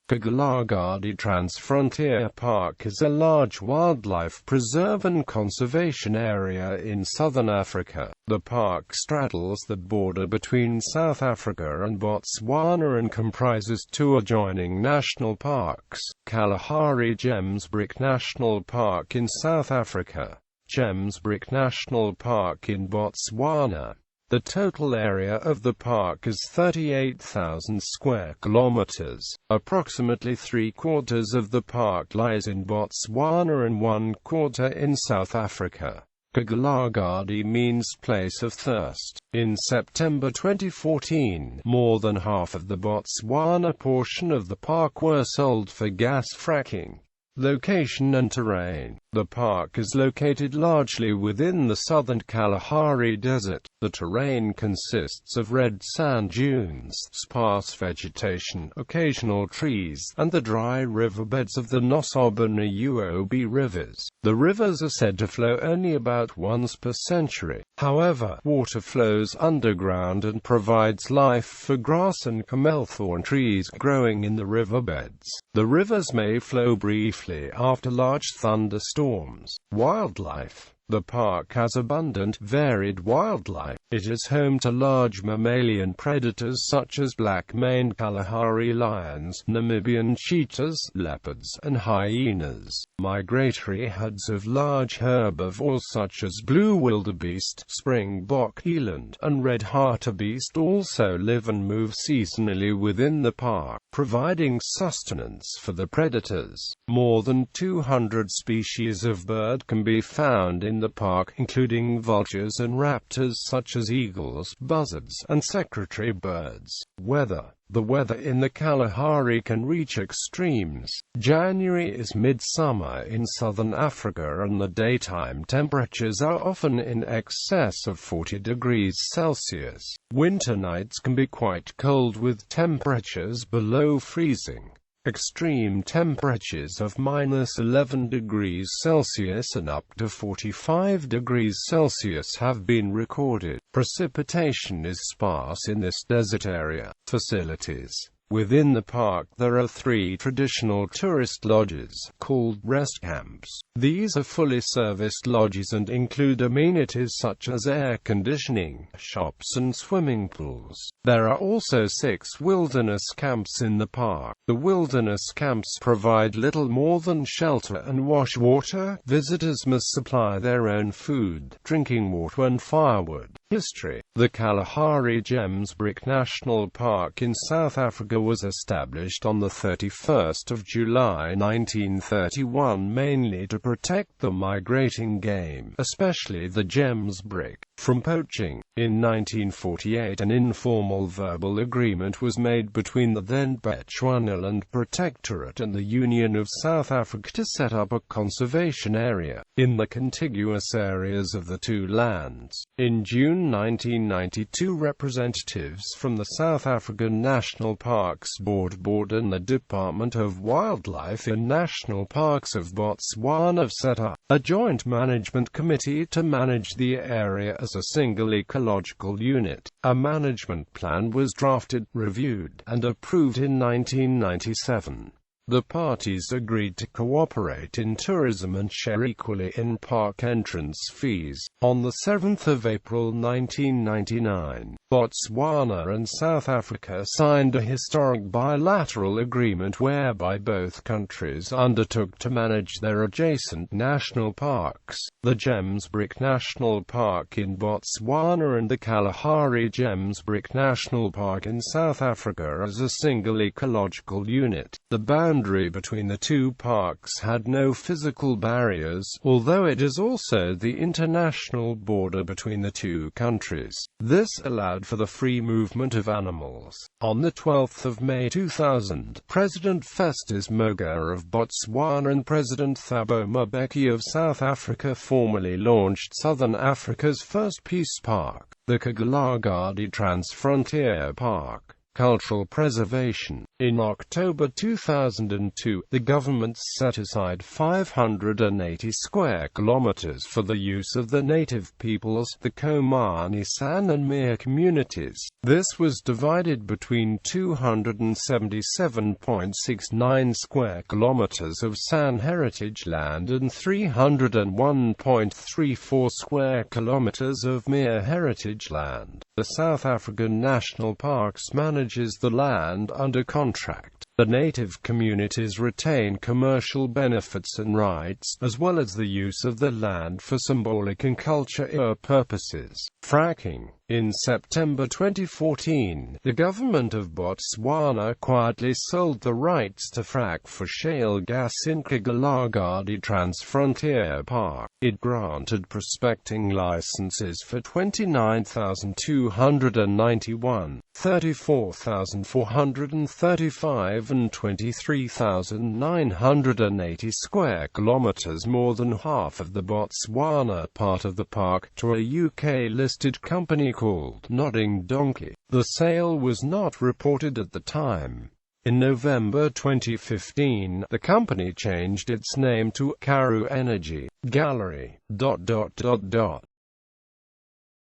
Kgalagadi Transfrontier Park is a large wildlife preserve and conservation area in southern Africa. The park straddles the border between South Africa and Botswana and comprises two adjoining national parks: Kalahari Gemsbok National Park in South Africa, Gemsbok National Park in Botswana. The total area of the park is 38,000 square kilometers. Approximately 3/4 of the park lies in Botswana and 1/4 in South Africa. Kgalagadi means place of thirst. In September 2014, more than half of the Botswana portion of the park were sold for gas fracking. Location and terrain. The park is located largely within the southern Kalahari Desert. The terrain consists of red sand dunes, sparse vegetation, occasional trees, and the dry riverbeds of the Nosob and Uob rivers. The rivers are said to flow only about once per century. However, water flows underground and provides life for grass and camelthorn trees growing in the riverbeds. The rivers may flow briefly after large thunderstorms. Wildlife. The park has abundant, varied wildlife. It is home to large mammalian predators such as black-maned Kalahari lions, Namibian cheetahs, leopards, and hyenas. Migratory herds of large herbivores such as blue wildebeest, springbok eland, and red hartebeest also live and move seasonally within the park, providing sustenance for the predators. More than 200 species of bird can be found in the park, including vultures and raptors such as eagles, buzzards, and secretary birds. Weather. The weather in the Kalahari can reach extremes. January is midsummer in southern Africa and the daytime temperatures are often in excess of 40 degrees Celsius. Winter nights can be quite cold with temperatures below freezing. Extreme temperatures of -11 degrees Celsius and up to 45 degrees Celsius have been recorded. Precipitation is sparse in this desert area. Facilities. Within the park there are 3 traditional tourist lodges, called rest camps. These are fully serviced lodges and include amenities such as air conditioning, shops and swimming pools. There are also 6 wilderness camps in the park. The wilderness camps provide little more than shelter and wash water. Visitors must supply their own food, drinking water and firewood. History. The Kalahari Gemsbok National Park in South Africa was established on the 31st of July 1931 mainly to protect the migrating game, especially the gemsbok, from poaching. In 1948 an informal verbal agreement was made between the then Bechuanaland Protectorate and the Union of South Africa to set up a conservation area in the contiguous areas of the two lands. In June 1992 representatives from the South African National Parks Board and the Department of Wildlife and National Parks of Botswana set up a joint management committee to manage the area as a single ecological unit. A management plan was drafted, reviewed, and approved in 1997. The parties agreed to cooperate in tourism and share equally in park entrance fees. On the 7th of April 1999, Botswana and South Africa signed a historic bilateral agreement whereby both countries undertook to manage their adjacent national parks, the Gemsbok National Park in Botswana and the Kalahari Gemsbok National Park in South Africa as a single ecological unit. The boundary between the two parks had no physical barriers, although it is also the international border between the two countries. This allowed for the free movement of animals. On the 12th of May 2000, President Festus Mogae of Botswana and President Thabo Mbeki of South Africa formally launched Southern Africa's first peace park, the Kgalagadi Transfrontier Park. Cultural preservation. In October 2002, the government set aside 580 square kilometers for the use of the native peoples, the Komani San and Mir communities. This was divided between 277.69 square kilometers of San heritage land and 301.34 square kilometers of Mir heritage land. The South African National Parks manages the land under contract. The native communities retain commercial benefits and rights, as well as the use of the land for symbolic and cultural purposes. Fracking. In September 2014, the government of Botswana quietly sold the rights to frack for shale gas in Kgalagadi Transfrontier Park. It granted prospecting licenses for 29,291, 34,435 and 23,980 square kilometers, more than half of the Botswana part of the park, to a UK-listed company called Nodding Donkey. The sale was not reported at the time. In November 2015, the company changed its name to Karoo Energy Gallery.